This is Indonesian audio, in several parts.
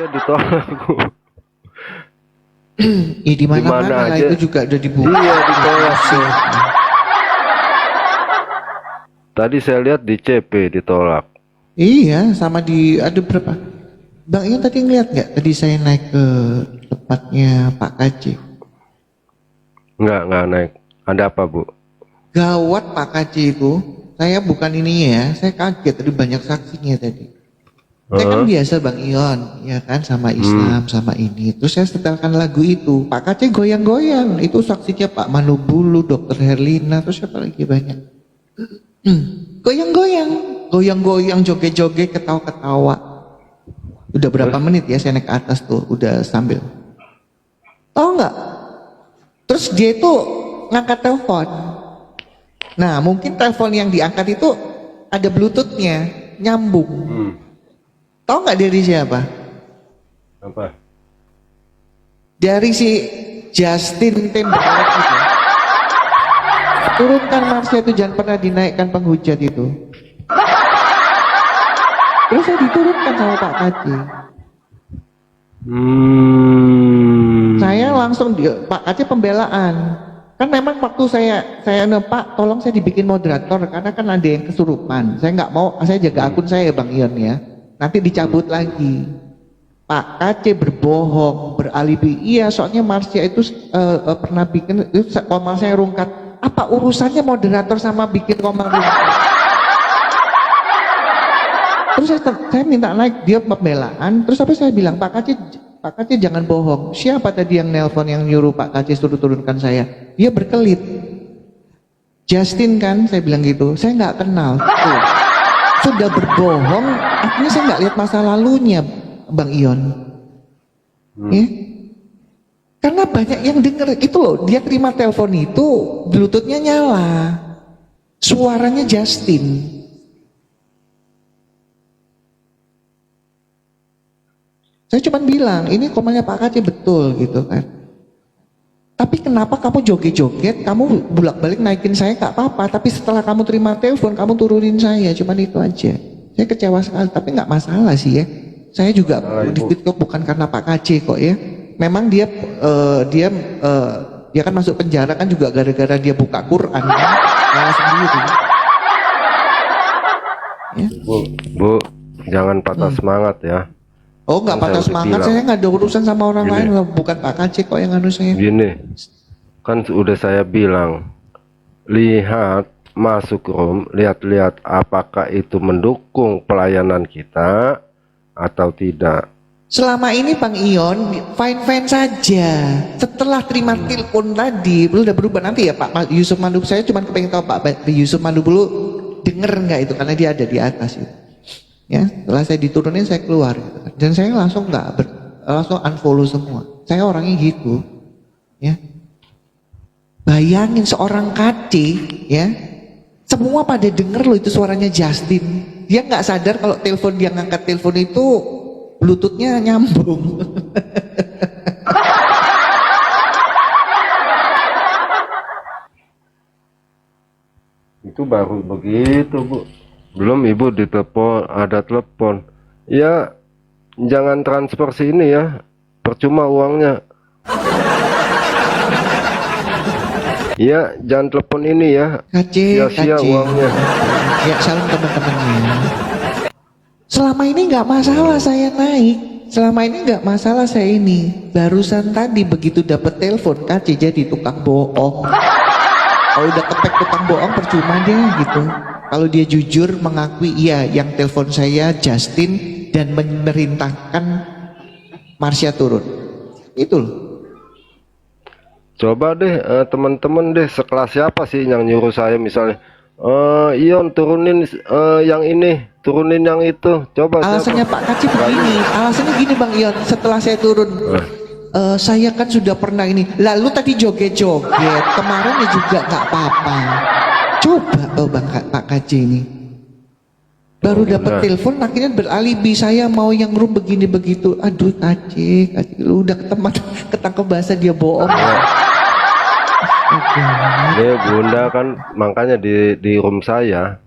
ditolak. Ya di mana-mana lah, aja itu juga udah dibuka. iya ditolak sih. Tadi saya lihat di CP ditolak. Iya, sama ada berapa? Bang Ian tadi ngeliat nggak? Tadi saya naik ke tempatnya Pak KC. Nggak naik. Ada apa, Bu? Gawat Pak KC itu. Saya bukan ini ya, saya kaget tadi banyak saksinya tadi. Saya kan biasa Bang Ion, ya kan, sama Islam, sama ini. Terus saya setelkan lagu itu, Pak KC goyang-goyang. Itu saksinya Pak Manubulu, Dokter Herlina, terus siapa lagi banyak. Goyang-goyang, joget-joget, ketawa-ketawa. Udah berapa menit ya saya naik ke atas tuh, udah sambil. Tahu nggak? Terus dia itu ngangkat telepon. Nah mungkin telepon yang diangkat itu ada bluetoothnya, nyambung. Tahu nggak dari siapa? Apa? Dari si Justin Timberlake itu. Turunkan Marsha itu, jangan pernah dinaikkan penghujat itu. Terus saya diturunkan sama Pak KC. Saya langsung Pak KC pembelaan. Kan memang waktu saya Pak, tolong saya dibikin moderator karena kan ada yang kesurupan. Saya nggak mau, saya jaga akun saya Bang Ion ya. Nanti dicabut lagi. Pak KC berbohong, beralibi. Iya, soalnya Marsha itu pernah bikin itu komal saya rungkat. Apa urusannya moderator sama bikin komal rungkat? Terus saya minta naik, dia pembelaan. Terus apa saya bilang, Pak KC jangan bohong. Siapa tadi yang nelpon yang nyuruh Pak KC suruh turunkan saya? Dia berkelit. Justin kan, saya bilang gitu. Saya nggak kenal. Tuh. Sudah berbohong, akhirnya saya nggak lihat masa lalunya, Bang Ion. Ya? Karena banyak yang denger itu loh, dia terima telepon itu, bluetoothnya nyala, suaranya Justin. Saya cuma bilang, ini komennya Pak KC betul gitu kan. Tapi kenapa kamu joget-joget, kamu bolak-balik naikin saya gak apa-apa, tapi setelah kamu terima telepon, kamu turunin saya, cuman itu aja. Saya kecewa sekali, tapi gak masalah sih ya. Saya juga di TikTok bukan karena Pak KC kok ya. Memang dia kan masuk penjara kan juga gara-gara dia buka Quran kan, malah sendiri. Ya. Bu, jangan patah semangat ya. Oh nggak patah semangat, saya nggak ada urusan sama orang lain, bukan Pak KC kok yang anu saya. Gini, kan udah saya bilang, lihat masuk room, lihat-lihat apakah itu mendukung pelayanan kita atau tidak. Selama ini Bang Ion fine-fine saja. Setelah terima telepon tadi, belum udah berubah nanti ya Pak Yusuf Mandub. Saya cuma kepengen tahu Pak Yusuf Mandub dulu denger nggak itu, karena dia ada di atas itu. Ya, setelah saya diturunin saya keluar dan saya langsung langsung unfollow semua. Saya orangnya gitu, ya. Bayangin seorang KC, ya, semua pada denger loh itu suaranya Justin. Dia nggak sadar kalau telepon dia ngangkat telepon itu bluetoothnya nyambung. Itu baru begitu, Bu. Belum ibu ditelepon, ada telepon. Ya, jangan transfer sini ya, percuma uangnya. Ya, jangan telepon ini ya, sia-sia uangnya. Ya, salam teman-temannya. Selama ini nggak masalah saya naik. Selama ini nggak masalah saya ini. Barusan tadi begitu dapat telepon KC jadi tukang bohong. Kalau udah kepek tukang bohong percuma deh gitu. Kalau dia jujur mengakui iya yang telepon saya Justin dan memerintahkan Marsha turun. Itu loh. Coba deh teman-teman deh, sekelas siapa sih yang nyuruh saya misalnya Ion turunin yang ini, turunin yang itu. Coba alasannya siapa? Pak KC begini, alasannya gini Bang Ion, setelah saya turun saya kan sudah pernah ini, lalu tadi joget-joget kemarin ya juga nggak apa-apa. Coba Pak KC ini baru dapat telepon akhirnya beralibi saya mau yang room begini begitu. Aduh KC lu udah ketangkep bahasa dia bohong. Dia Bunda kan makanya di room saya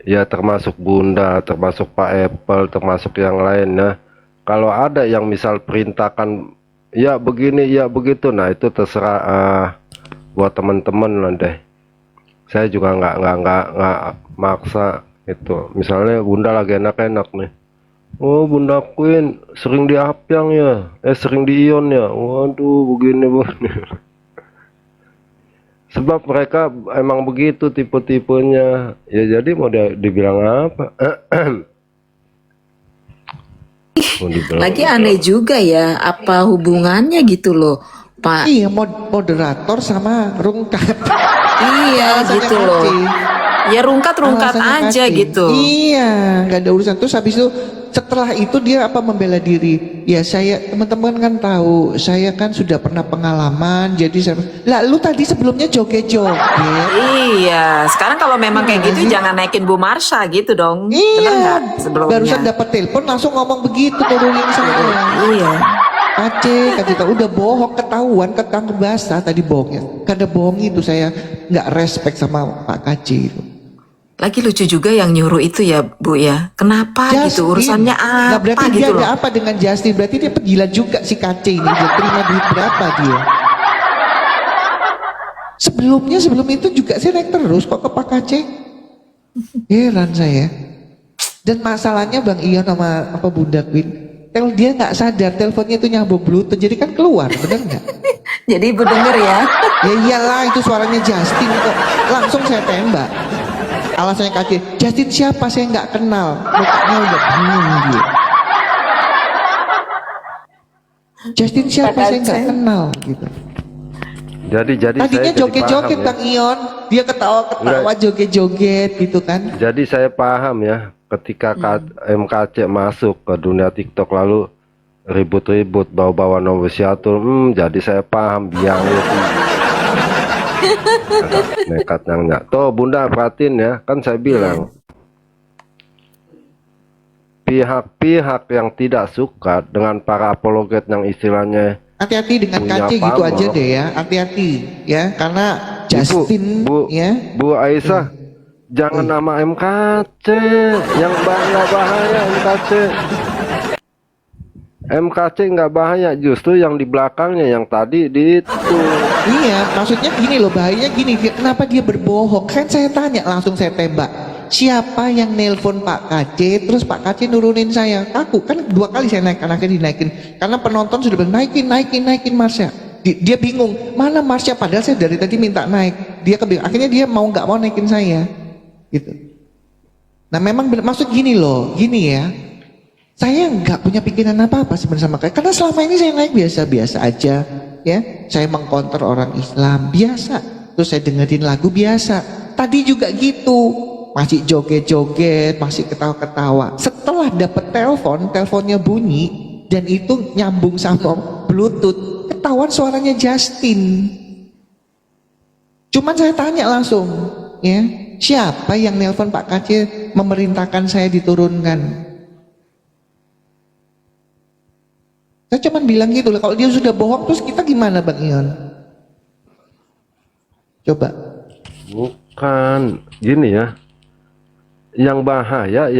ya, termasuk Bunda, termasuk Pak Apple, termasuk yang lainnya, Kalau ada yang misal perintahkan ya begini ya begitu, nah itu terserah buat teman-teman lah deh. Saya juga nggak maksa itu. Misalnya bunda lagi enak-enak nih. Oh bunda Queen sering di Apyang ya, sering di Ion ya. Waduh begini begini. Sebab mereka emang begitu tipe-tipenya. Ya jadi mau dibilang apa? Mau dibilang Lagi aneh juga ya, apa hubungannya gitu loh, Pak? Iya, moderator sama rungkat. Iya Alasannya gitu loh. Kaci. Ya rungkat-rungkat Alasannya aja Kaci. gitu. Iya, nggak ada urusan. Terus habis itu setelah itu dia apa membela diri? Ya saya teman-teman kan tahu, saya kan sudah pernah pengalaman. Jadi saya, lah lu tadi sebelumnya joget-joget. Iya, sekarang kalau memang kayak gitu Iya. jangan naikin Bu Marsha gitu dong. Bener Iya, nggak sebelumnya? barusan dapat telepon langsung ngomong begitu turunin saya. Iya. Kace tahu udah bohong ketahuan ketangkep basah tadi bohongnya. Karena bohong itu saya nggak respect sama Pak Kace itu. Lagi lucu juga yang nyuruh itu ya Bu ya. Kenapa gitu? Urusannya Nah, apa berarti gitu dia loh? ada apa dengan Justin? Berarti dia pegilat juga si Kace ini. Dia terima duit berapa dia? Sebelum itu juga saya naik terus kok ke Pak Kace. Heran saya. Dan masalahnya Bang Ion sama apa Bunda Queen, dia nggak sadar teleponnya itu nyambung Bluetooth, jadi kan keluar, bener nggak? Jadi Ibu denger ya. Ya iyalah itu suaranya Justin kok. Langsung saya tembak. Alasannya Kace, Justin siapa saya nggak kenal. Mukanya udah bingung dia. Justin siapa saya nggak kenal gitu. jadi Tadinya saya jadi joget-joget paham ya. Bang Ion, dia ketawa-ketawa joget-joget gitu kan. Jadi saya paham ya, ketika MKC masuk ke dunia TikTok lalu ribut-ribut bawa-bawa negosiatur, jadi saya paham biangnya itu. Nekat yang tuh Bunda perhatiin ya, kan saya bilang pihak-pihak yang tidak suka dengan para apologet yang istilahnya Hati-hati dengan punya Kace gitu aja pamor. deh ya, hati-hati ya, karena Justin Bu, ya. Bu Aisyah, jangan nama MKC, yang nggak bahaya MKC. MKC nggak bahaya, justru yang di belakangnya yang tadi di itu. Iya, maksudnya gini loh, bahayanya gini, kenapa dia berbohong? Kan saya tanya, langsung saya tembak. Siapa yang nelpon Pak Kace, terus Pak Kace nurunin saya? Aku, kan 2 kali saya naik, anaknya dinaikin. Karena penonton sudah bilang, naikin Marsha. Dia bingung, mana Marsha? Padahal saya dari tadi minta naik. Dia kebingungan, akhirnya dia nggak mau naikin saya. Gitu. Nah memang maksud gini loh, gini ya. Saya nggak punya pikiran apa-apa sebenarnya sama kayak, karena selama ini saya naik biasa-biasa aja, ya. Saya mengkonter orang Islam biasa, terus saya dengerin lagu biasa. Tadi juga gitu, masih joget-joget, masih ketawa-ketawa. Setelah dapet teleponnya bunyi dan itu nyambung sama Bluetooth, ketahuan suaranya Justin. Cuman saya tanya langsung, ya, siapa yang nelpon Pak Kace memerintahkan saya diturunkan? Saya cuma bilang gitu lah, kalau dia sudah bohong terus kita gimana Bang Ion? Coba. Bukan, gini ya. Yang bahaya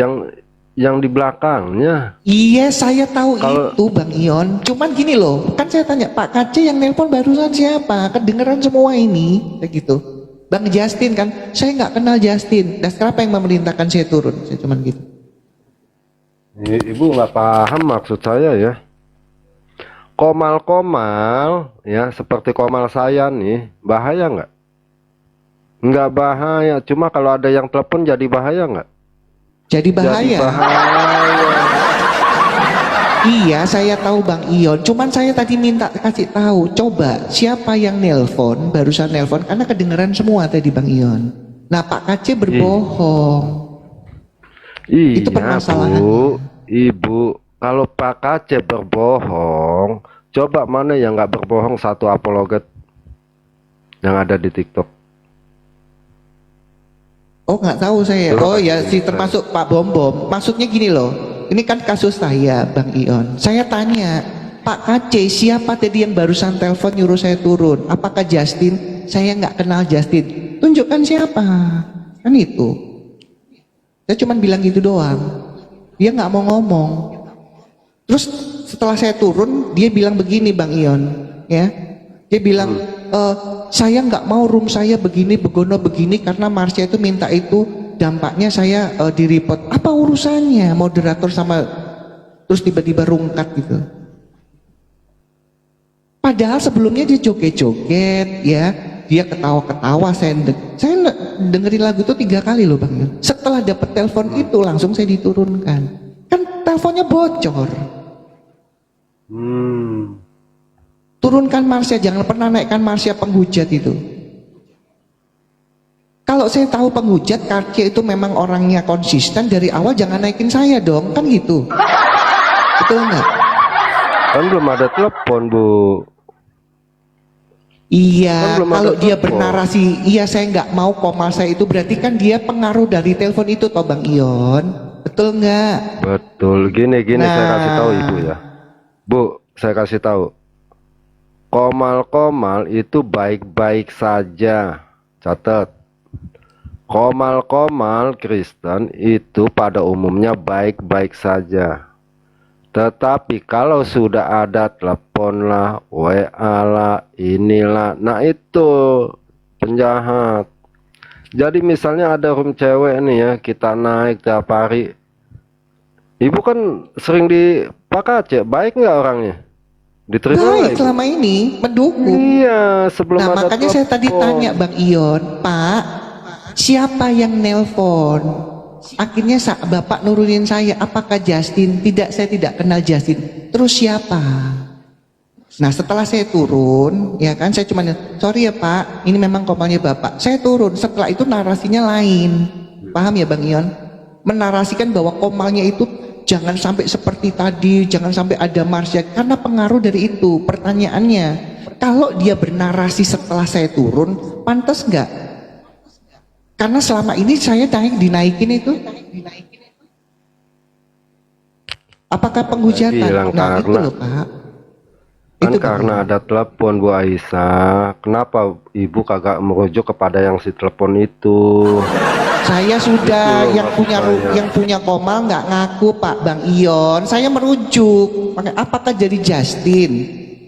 yang di belakangnya. Iya saya tahu Kalau- itu Bang Ion. Cuman gini loh, kan saya tanya Pak Kace yang nelpon barusan siapa? Kedengeran semua ini, kayak gitu. Bang Justin kan, saya nggak kenal Justin. Dan kenapa yang memerintahkan saya turun? Saya cuman gitu. Ibu nggak paham maksud saya ya. Komal-komal ya seperti komal saya nih bahaya nggak? Nggak bahaya, cuma kalau ada yang telepon jadi bahaya nggak? Jadi Jadi bahaya. bahaya. Iya saya tahu Bang Ion. Cuman saya tadi minta kasih tahu. Coba siapa yang nelpon, barusan nelpon karena kedengeran semua tadi Bang Ion. Nah Pak Kace berbohong. Iya Itu permasalahannya. Bu, Ibu, kalau Pak Kace berbohong, coba mana yang nggak berbohong satu apologet yang ada di TikTok? Oh nggak tahu saya. Coba Oh ya si kasih termasuk Pak Bom Bom. Maksudnya gini loh. Ini kan kasus saya Bang Ion. Saya tanya Pak Kace siapa tadi yang barusan telepon nyuruh saya turun? Apakah Justin? Saya nggak kenal Justin. Tunjukkan siapa. Kan itu. Saya cuma bilang gitu doang. Dia nggak mau ngomong. Terus setelah saya turun, dia bilang begini Bang Ion, ya. Dia bilang, saya nggak mau room saya begini, begono begini karena Marsha itu minta itu, dampaknya saya di report. Apa urusannya moderator sama, terus tiba-tiba rungkat gitu. Padahal sebelumnya dia joget-joget, ya, dia ketawa-ketawa. Saya dengerin lagu itu 3 kali loh Bang Ion. Setelah dapat telepon itu langsung saya diturunkan. Kan teleponnya bocor. Turunkan Marsha, jangan pernah naikkan Marsha penghujat itu. Kalau saya tahu penghujat, Karcia itu memang orangnya konsisten dari awal, jangan naikin saya dong, kan gitu. Betul nggak? Kan belum ada telepon, Bu. Iya, Kan belum kalau ada dia telepon. bernarasi, iya saya nggak mau koma saya itu, berarti kan dia pengaruh dari telepon itu toh Bang Ion. Betul nggak? Betul. Gini saya kasih tahu Nah. Ibu ya. Bu, saya kasih tahu. Komal-komal itu baik-baik saja. Catat. Komal-komal Kristen itu pada umumnya baik-baik saja. Tetapi kalau sudah ada telepon lah, WA lah, inilah, nah itu penjahat. Jadi misalnya ada room cewek nih ya, kita naik tiap hari. Ibu kan sering di Pak Aceh, baik nggak orangnya? Diterima nggak Baik Ibu? selama ini mendukung. Iya, sebelum Nah ada makanya saya tadi telepon. tanya Bang Ion, Pak, siapa yang nelpon? Akhirnya Bapak nurunin saya, apakah Justin? Tidak, saya tidak kenal Justin. Terus siapa? Nah setelah saya turun, ya kan, saya cuma, sorry ya Pak, ini memang komalnya Bapak. Saya turun, setelah itu narasinya lain. Paham ya Bang Ion? Menarasikan bahwa komalnya itu jangan sampai seperti tadi, jangan sampai ada Marsha, karena pengaruh dari itu. Pertanyaannya, kalau dia bernarasi setelah saya turun, pantas nggak? Karena selama ini saya dinaikin itu. Apakah penghujatan? Bilang Nah itu karena- loh Pak. Kan Itu Bang karena Ion. ada telepon Bu Aisyah, kenapa Ibu kagak merujuk kepada yang si telepon itu? Saya sudah Itu yang maksud punya saya. yang punya komal nggak ngaku Pak Bang Ion. Saya merujuk. Makanya apakah jadi Justin?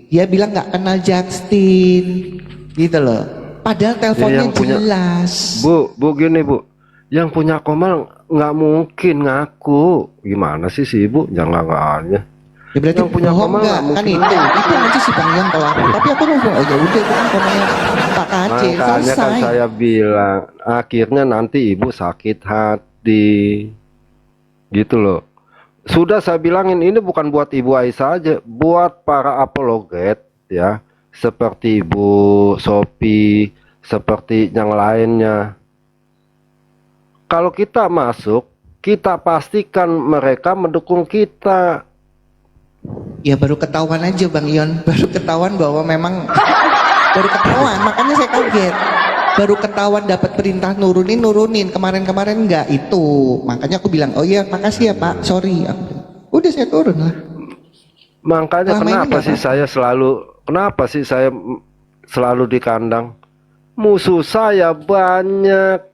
Dia bilang nggak kenal Justin, gitu loh. Padahal teleponnya yang punya- jelas. Bu gini Bu, yang punya komal nggak mungkin ngaku. Gimana sih si Ibu? Jangan-jangan. Ya berarti yang punya bohong komal nggak? nggak Kan mungkin. itu aja sih Bang Ion kalau aku. Tapi aku ngomong, oh ya udah itu kan komalnya Pak Kacil, Makanya kan selesai. saya bilang, akhirnya nanti Ibu sakit hati. Gitu loh. Sudah saya bilangin ini bukan buat Ibu Aisyah aja, buat para apologet ya, seperti Ibu Sophie, seperti yang lainnya. Kalau kita masuk, kita pastikan mereka mendukung kita. Ya baru ketahuan aja Bang Ion, baru ketahuan bahwa memang baru ketahuan, makanya saya kaget. Baru ketahuan dapat perintah nurunin, kemarin-kemarin enggak itu. Makanya aku bilang, oh iya makasih ya Pak, sorry. Aku bilang, udah saya turun lah. Makanya Selama ini kenapa nggak sih saya selalu di kandang? Musuh saya banyak.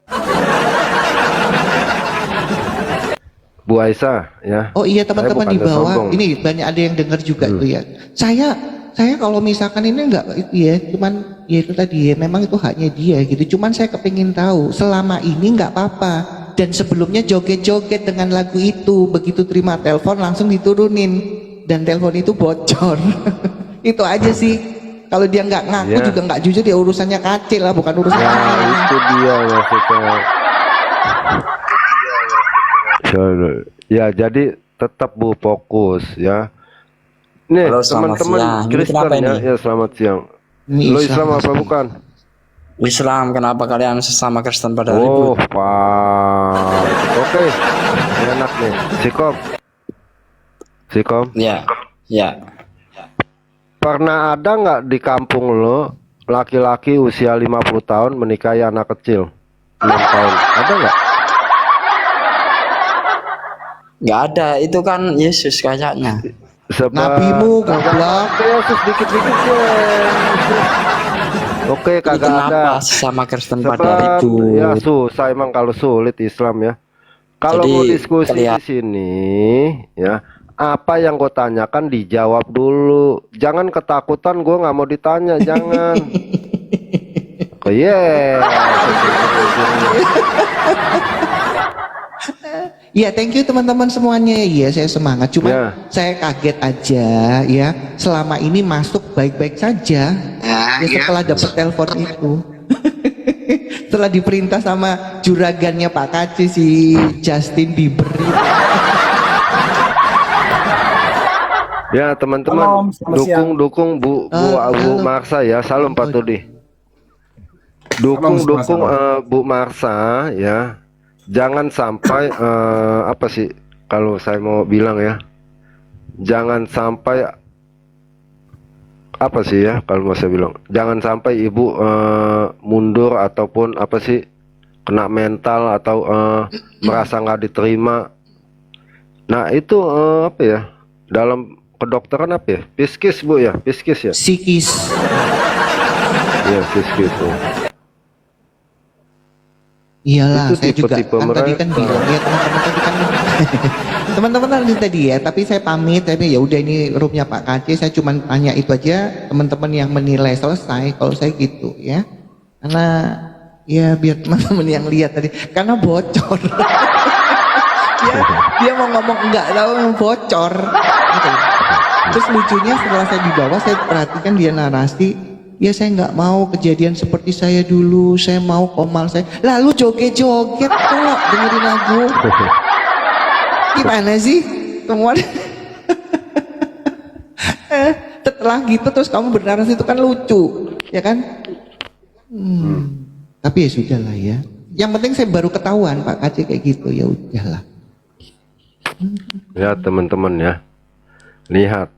Bu Aisyah ya. Oh iya teman-teman di bukannya bawah, sombong. ini banyak ada yang dengar juga tuh ya. Saya kalau misalkan ini enggak ya, cuman ya itu tadi ya, memang itu haknya dia gitu. Cuman saya kepingin tahu selama ini nggak apa-apa. Dan sebelumnya joget-joget dengan lagu itu, begitu terima telepon langsung diturunin dan telepon itu bocor. Itu aja sih. Kalau dia nggak ngaku Ya. juga nggak jujur, ya urusannya kacil lah, bukan urusan Ya saya. itu dia maksudnya. Ya jadi tetap Bu fokus ya. Nih Halo, selamat teman-teman siang. Ini Kristen kenapa ya, ini? ya selamat siang. Ini Lo Islam, Islam Mas. apa bukan? Islam, kenapa kalian sesama Kristen pada Oh, ribut? Pak. Oke. Enak nih. Sikom. Ya, ya. Pernah ada nggak di kampung lo laki-laki usia 50 tahun menikahi anak kecil 6 tahun? Ada nggak? Nggak ada, itu kan Yesus kayaknya. Sebab Nabimu goblok. Yesus dikit-dikit ya. Oke, Itu kagak ada. kenapa sesama Kristen pada Sebab ribut? ya susah emang kalau sulit Islam ya. Kalau Jadi, mau diskusi di kelihatan- sini ya, Apa yang gue tanyakan dijawab dulu. Jangan ketakutan gue nggak mau ditanya, jangan. Oh, yeah. Ya, thank you teman-teman semuanya. Iya, saya semangat. Cuma Ya. saya kaget aja ya. Selama ini masuk baik-baik saja. Ya, setelah dapat telepon itu. Setelah diperintah sama juragannya Pak Kaci si Justin Bieber itu. Ya teman-teman, dukung Bu Marsa ya, salam Pak Tudi. Dukung Bu Marsa ya. Jangan sampai apa sih kalau saya mau bilang ya, jangan sampai apa sih ya kalau mau saya bilang, jangan sampai ibu mundur ataupun apa sih kena mental atau merasa nggak diterima. Nah itu apa ya dalam kedokteran apa ya, psikis Bu ya, psikis ya, Psikis. ya psikis tuh. Iyalah, Itu saya juga tipe-tipe kan tadi kan mereka. bilang ya teman-teman tadi kan teman-teman tadi ya, tapi saya pamit tapi ya udah ini roomnya Pak Kaci, saya cuma tanya itu aja, teman-teman yang menilai selesai kalau saya gitu ya. Karena ya biar teman-teman yang lihat tadi karena bocor. dia mau ngomong enggak tahu yang bocor gitu. Terus lucunya setelah saya dibawa saya perhatikan dia narasi, ya saya nggak mau kejadian seperti saya dulu, saya mau komal saya. Lalu joget-joget kok dengerin lagu. Gimana sih? Semua setelah gitu terus kamu bernarasi itu kan lucu, ya kan? Tapi ya sudah lah ya. Yang penting saya baru ketahuan Pak Kaci kayak gitu, ya udahlah. Ya teman-teman ya, lihat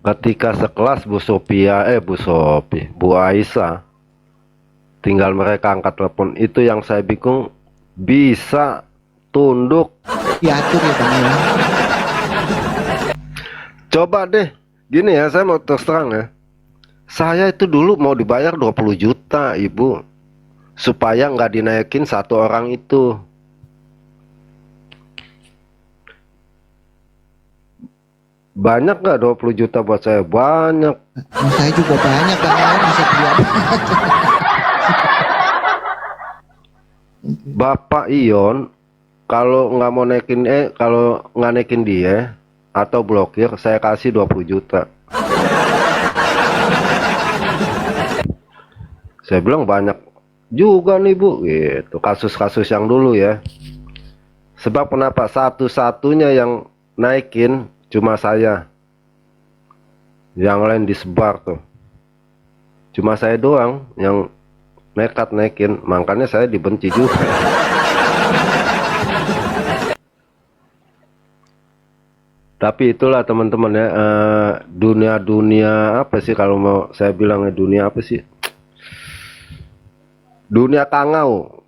ketika sekelas Bu Aisyah, tinggal mereka angkat telepon, itu yang saya bingung, bisa tunduk. Diatur ya Bang ya. Coba deh, gini ya, saya mau terus terang ya, saya itu dulu mau dibayar 20 juta Ibu, supaya nggak dinaikin satu orang itu. Banyak nggak 20 juta buat saya? Banyak. Saya juga banyak Bang ya, bisa beli apa. Bapak Ion, kalau nggak mau naikin kalau nggak naikin dia atau blokir, saya kasih 20 juta. Saya bilang banyak juga nih Bu, gitu. Kasus-kasus yang dulu ya. Sebab kenapa satu-satunya yang naikin cuma saya, yang lain disebar tuh. Cuma saya doang yang nekat naikin, makanya saya dibenci juga. Tapi itulah teman-teman ya, dunia apa sih kalau mau saya bilangnya, dunia apa sih? Dunia kangau.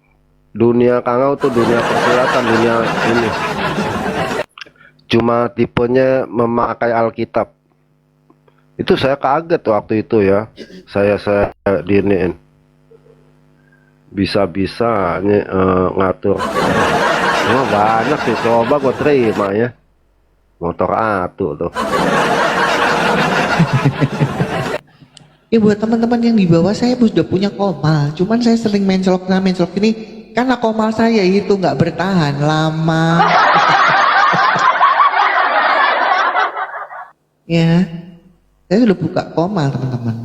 Dunia kangau tuh dunia persilatan, dunia ini. Cuma tipenya memakai Alkitab. Itu saya kaget waktu itu ya. Saya diiniin. Bisa-bisa ngatur. Cuma banyak sih, coba gue terima ya. Motor atu tuh. Ya buat teman-teman yang di bawah saya sudah punya komal, cuman saya sering mencelok ini karena komal saya itu nggak bertahan lama. Ya, saya sudah buka komal teman-teman.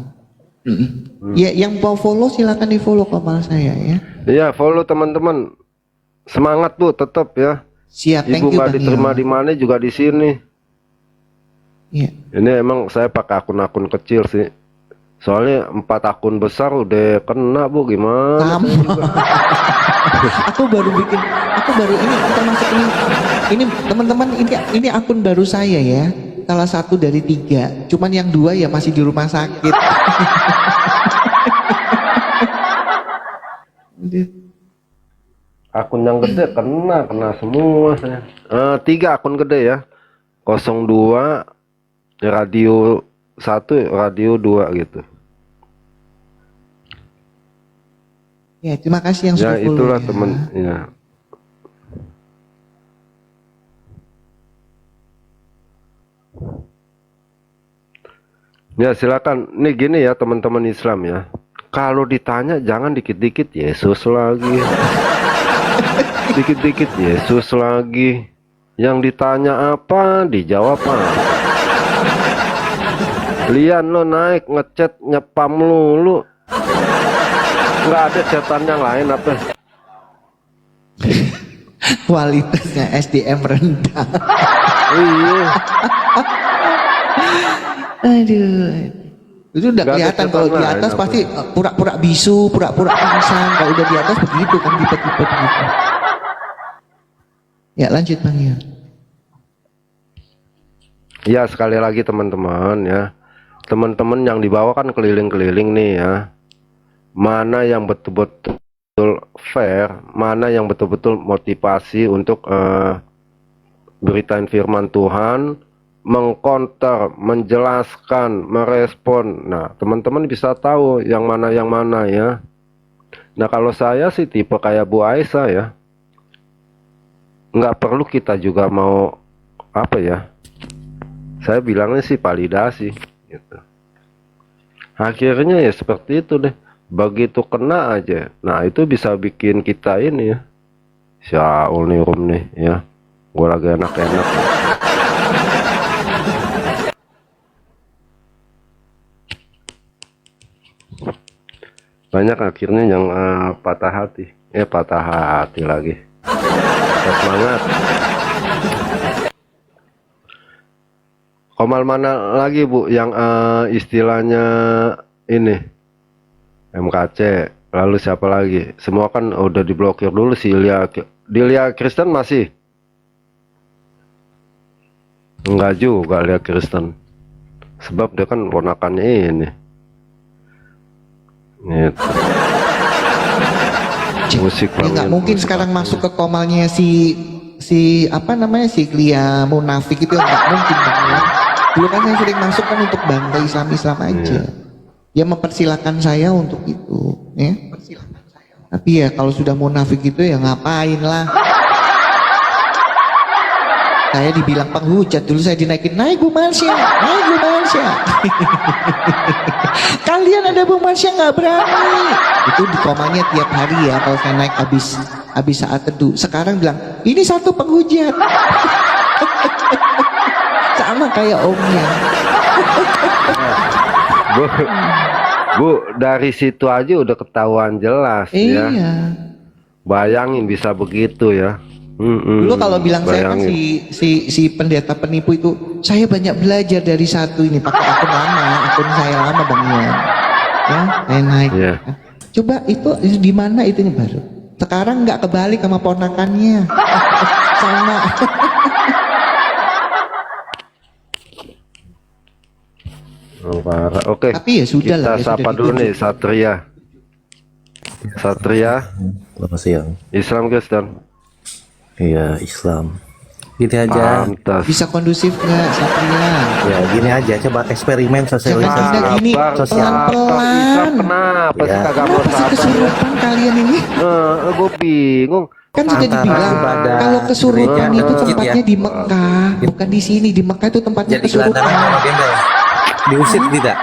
Ya, yang mau follow silakan di follow komal saya ya. Iya, follow teman-teman. Semangat Bu, tetap ya. Siap, thank Ibu you nggak Bang diterima Ion. di mana juga di sini. Iya. Ini emang saya pakai akun-akun kecil sih. Soalnya 4 akun besar udah kena Bu, gimana? Sama. aku baru ini termasuk ini teman-teman ini akun baru saya ya. Salah satu dari 3. Cuman yang 2 ya masih di rumah sakit. Akun yang gede kena semua saya. 3 akun gede ya. 02 radio 1 radio 2 gitu. Ya, terima kasih yang Ya sudah follow itulah ya. temen ya. Ya silakan. Nih gini ya teman-teman Islam ya. Kalau ditanya jangan dikit-dikit Yesus lagi. Dikit-dikit Yesus lagi. Yang ditanya apa, dijawab apa. Lian lo naik ngechat nyepam lu. Nggak ada chatan yang lain apa? Kualitasnya SDM rendah. Iya. Aduh. Itu udah Nggak ada kelihatan setan kalau di lain, atas apa? pasti pura-pura bisu, pura-pura pingsan. Kalau udah di atas begitu kan tipe-tipe begitu. Ya lanjut Bang ya. Ya sekali lagi teman-teman ya. Teman-teman yang dibawa kan keliling-keliling nih ya. Mana yang betul-betul fair, mana yang betul-betul motivasi untuk beritain firman Tuhan, mengkonter, menjelaskan, merespon. Nah, teman-teman bisa tahu yang mana ya. Nah, kalau saya sih tipe kayak Bu Aisyah ya. Nggak perlu kita juga mau apa ya. Saya bilangnya sih validasi gitu. Akhirnya ya seperti itu deh. Begitu kena aja. Nah, itu bisa bikin kita ini ya. Syaul nih Rum nih ya. Gue lagi enak-enak. Banyak akhirnya yang patah hati. Patah hati lagi. Patah semangat. Komal mana lagi Bu yang istilahnya ini MKC, lalu siapa lagi? Semua kan udah diblokir dulu si Dilia Kristen masih? Enggak juga Lia Kristen. Sebab dia kan ponakannya ini. Gitu. Musik Ya nggak mungkin sekarang masuk ke komalnya si apa namanya si Glia munafik itu nggak mungkin Bang ya. Dulu kan saya sering masuk kan untuk bantai Islam aja. Dia mempersilahkan saya untuk itu, ya. Tapi ya kalau sudah munafik itu ya ngapain lah. Saya dibilang penghujat dulu, saya dinaikin, naik Bu Marsya, naik Bu Marsya. Kalian ada Bu Marsya nggak berani. Itu di komanya tiap hari ya kalau saya naik habis saat teduh. Sekarang bilang ini satu penghujat. Sama kayak omnya. Bu, dari situ aja udah ketahuan jelas ya. Iya. Bayangin bisa begitu ya. Dulu kalau bilang saya kan bayangin. si pendeta penipu itu, saya banyak belajar dari satu ini pakai akun saya lama Bang ya. Ya, saya naik. Iya. Coba itu di mana itunya baru. Sekarang nggak kebalik sama ponakannya. Sama. Oh, parah. Oke. Tapi ya sudah Kita lah, ya sapa sudah dulu nih ditunjuk. Satria. Satria, Selamat siang. Islam Kristen. Iya, Islam. Gini aja. Pantas. Bisa kondusif nggak Satria? Ya, gini aja. Coba eksperimen Jangan sosialisasi. tidak gini, sosial. pelan-pelan. Islam kenapa sih Ya. kagak mau Kenapa sih sabar? kesurupan kalian ini? Gue bingung. Kan sudah Antara dibilang ibadah kalau kesurupan gereja itu dan masjid tempatnya ya. di Mekah, bukan di sini. Di Mekah itu tempatnya Jadi gelandangan kesurupan. sama gembel. Diusir tidak?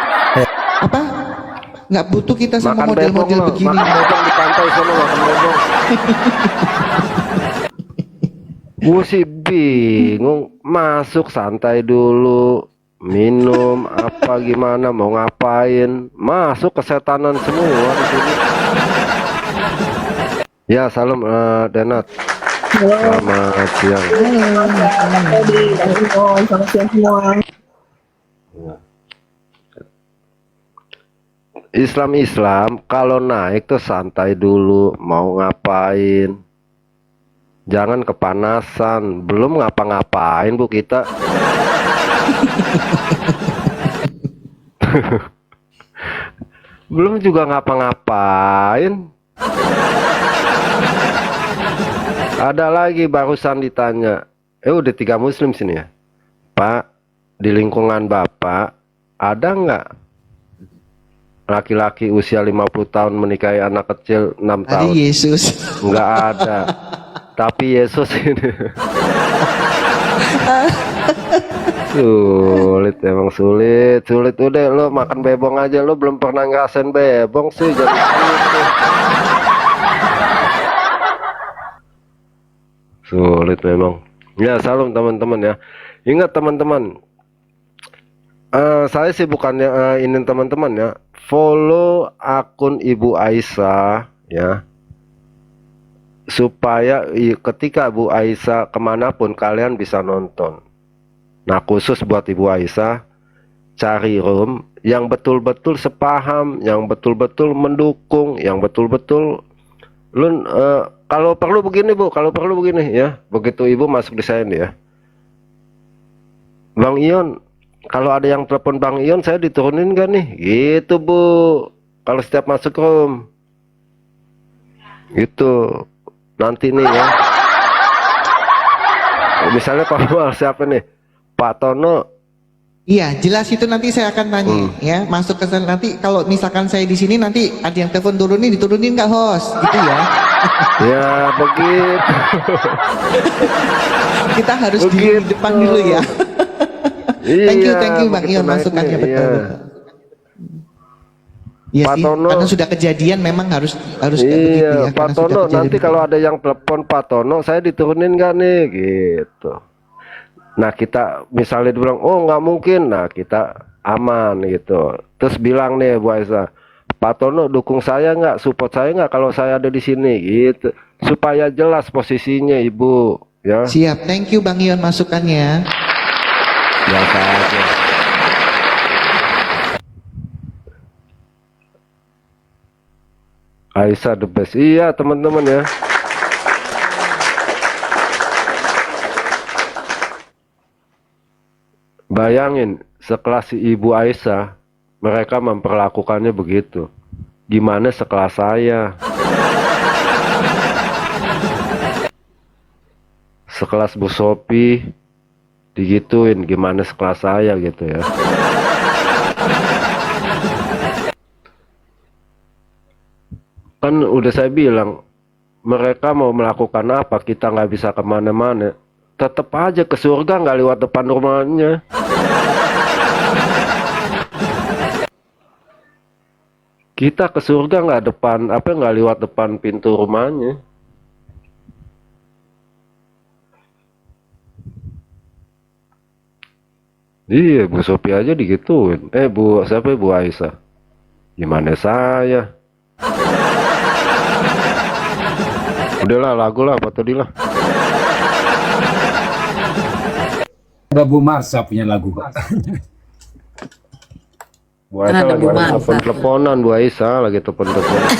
Apa? Nggak butuh kita sama Makan bebong model-model lo, begini. makan bebong di pantai sono, makan bebong. Gue sih bingung, masuk santai dulu, minum apa gimana, mau ngapain, masuk kesetanan semua di sini. Ya salam Denat. Selamat siang. Selamat siang semua. Islam kalau naik tuh santai dulu, mau ngapain, jangan kepanasan. Belum ngapa-ngapain Bu kita. Belum juga ngapa-ngapain. Ada lagi barusan ditanya, udah 3 muslim sini ya Pak, di lingkungan Bapak ada nggak laki-laki usia 50 tahun menikahi anak kecil 6 Ada tahun? Yesus. Nggak ada. Tapi Yesus ini Sulit, emang sulit. Udah lo makan bebong aja, lo belum pernah ngerasain bebong sih jadi gitu. Sulit memang. Ya, salam teman-teman ya. Ingat teman-teman, saya sih bukannya ini teman-teman ya, follow akun Ibu Aisyah ya, supaya ketika Bu Aisyah kemanapun kalian bisa nonton. Nah, khusus buat Ibu Aisyah, cari room yang betul-betul sepaham, yang betul-betul mendukung, yang betul-betul lu kalau perlu begini Bu, kalau perlu begini ya. Begitu Ibu masuk di saya nih ya, Bang Ion, kalau ada yang telepon Bang Ion, saya diturunin gak nih? Gitu Bu, kalau setiap masuk room gitu. Nanti nih ya, misalnya kalau siapa nih, Pak Tono. Iya, jelas itu nanti saya akan tanya ya, masuk ke sana nanti kalau misalkan saya di sini nanti ada yang telepon diturunin nggak host, gitu ya. Ya begitu. Kita harus di Begitu. depan dulu ya. Iya, thank you Bang begitu Ion masukannya naiknya, betul. iya. Iya Pak sih, Tono. karena sudah kejadian memang harus kayak begitu ya. Iya, Pak karena sudah Tono, kejadian nanti begitu. kalau ada yang telepon Pak Tono, saya diturunin gak nih, gitu. Nah, kita misalnya dibilang, oh nggak mungkin, nah kita aman gitu. Terus bilang nih Bu Aisyah, Pak Tono dukung saya nggak, support saya nggak kalau saya ada di sini, gitu. Supaya jelas posisinya Ibu, ya. Siap, thank you Bang Ion masukannya. Biasa aja. Aisyah the best. Iya teman-teman ya. Bayangin sekelas si Ibu Aisyah, mereka memperlakukannya begitu. Gimana sekelas saya? Sekelas Bu Sophie digituin, gimana sekelas saya gitu ya. Kan udah saya bilang, mereka mau melakukan apa, kita nggak bisa kemana-mana. Tetap aja ke surga nggak lewat depan rumahnya. Kita ke surga nggak lewat depan pintu rumahnya. Iya, Bu Sophie aja digituin. Siapa Bu Aisyah? Gimana saya? Udahlah, lagu lah, apa tadi lah. Ada Bu Marsa punya lagu. Bu Aisyah Ada lagi Bu Marsa. telepon-teleponan, Bu Aisyah lagi telepon-teleponan.